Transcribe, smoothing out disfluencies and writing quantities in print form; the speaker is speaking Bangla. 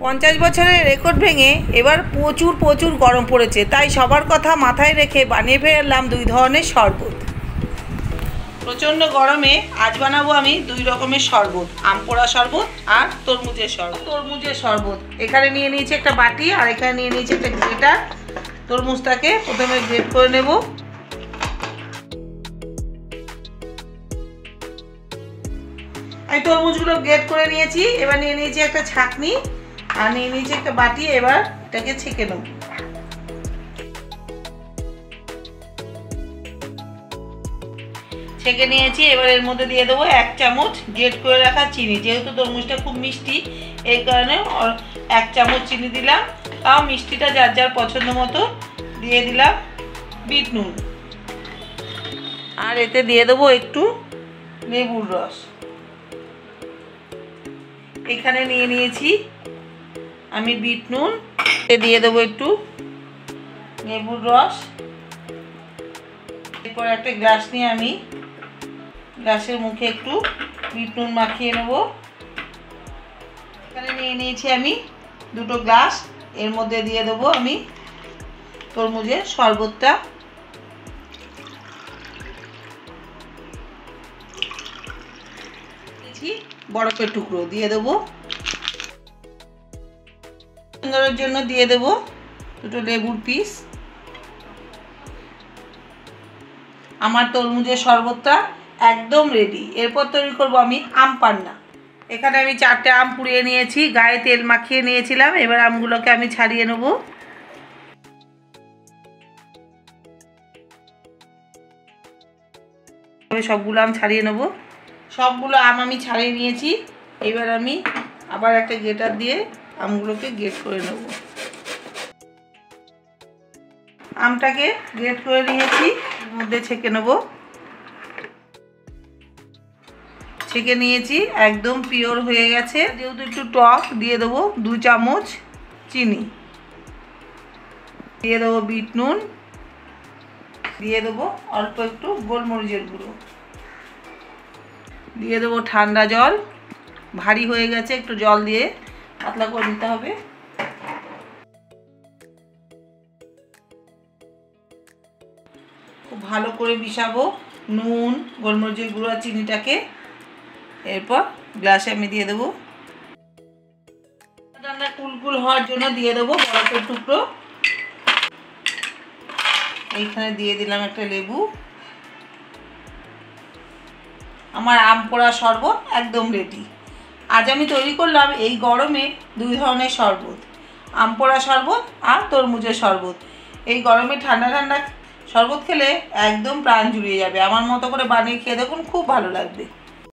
50 বছরের রেকর্ড ভেঙে এবার প্রচুর প্রচুর গরম পড়েছে, তাই সবার কথা মাথায় রেখে বানিয়ে ফেললাম 2 ধরনের শরবত। প্রচণ্ড গরমে আজ বানাবো আমি 2 রকমের শরবত, আম পোড়া শরবত আর তরমুজের শরবত। এখানে নিয়ে নিয়েছি একটা বাটি আর এখানে নিয়ে নিয়েছি একটা গ্রেটার। তরমুজটাকে প্রথমে গ্রেট করে নেব। আমি তরমুজগুলো গ্রেট করে নিয়েছি। এবার নিয়ে নিয়েছি একটা ছাঁকনি আর নিয়ে নিয়েছি একটা বাটি। এবার এটাকে ছেঁকে নেব। ছেঁকে নিয়েছি। এবার এর মধ্যে দিয়ে দেবো 1 চামচ গ্রেট করে রাখা চিনি। যেহেতু তরমুজটা খুব মিষ্টি, এই কারণে 1 চামচ চিনি দিলাম। তাও মিষ্টিটা যার যার পছন্দ মতো দিয়ে দিলাম। বিট নুন আর এতে দিয়ে দেবো একটু লেবুর রস। এখানে নিয়ে নিয়েছি আমি বিট নুন, দিয়ে দেবো একটু লেবুর রস। এরপর একটা গ্লাস নিয়ে আমি গ্লাসের মুখে একটু বিট নুন মাখিয়ে নেব। এখানে নিয়ে নিয়েছি আমি 2টো গ্লাস। এর মধ্যে দিয়ে দেবো আমি তরমুজের শরবতটা। বরফের টুকরো দিয়ে দেবো। সুন্দরের জন্য দিয়ে দেবো 2টো লেবুর পিস। আমার তরমুজের শরবতটা একদম রেডি। এরপর তৈরি করব আমি আম পান্না। এখানে আমি 4টে আম পুড়িয়ে নিয়েছি, গায়ে তেল মাখিয়ে নিয়েছিলাম। এবার আমগুলোকে আমি ছাড়িয়ে নেব। সবগুলো আম ছাড়িয়ে নেব। সবগুলো আম আমি ছাড়িয়ে নিয়েছি। এবার আমি আবার একটা গ্রেটার দিয়ে আমগুলোকে গ্রেট করে নেব। আমটাকে গ্রেট করে নিয়েছি, এর মধ্যে ছেঁকে নেব। ছেঁকে নিয়েছি, একদম পিওর হয়ে গেছে। যেহেতু একটু টক, দিয়ে দেবো 2 চামচ চিনি, দিয়ে দেবো বিট নুন, দিয়ে দেবো অল্প একটু গোলমরিচের গুঁড়ো, দিয়ে দেবো ঠান্ডা জল। ভারী হয়ে গেছে, একটু জল দিয়ে পাতলা করে দিতে হবে। খুব ভালো করে মিশাবো নুন, গোলমরিচের গুঁড়ো আর চিনিটাকে। এরপর গ্লাসে আমি দিয়ে দেবো। ঠান্ডা কুলকুল হওয়ার জন্য দিয়ে দেবো বরফের টুকরো। এইখানে দিয়ে দিলাম একটা লেবু। আমার আম পোড়া শরবত একদম রেডি। আজ আমি তৈরি করলাম এই গরমে 2 ধরনের শরবত, আম পোড়া শরবত আর তরমুজের শরবত। এই গরমে ঠান্ডা ঠান্ডা শরবত খেলে একদম প্রাণ জুড়িয়ে যাবে। আমার মতো করে বানিয়ে খেয়ে দেখুন, খুব ভালো লাগবে।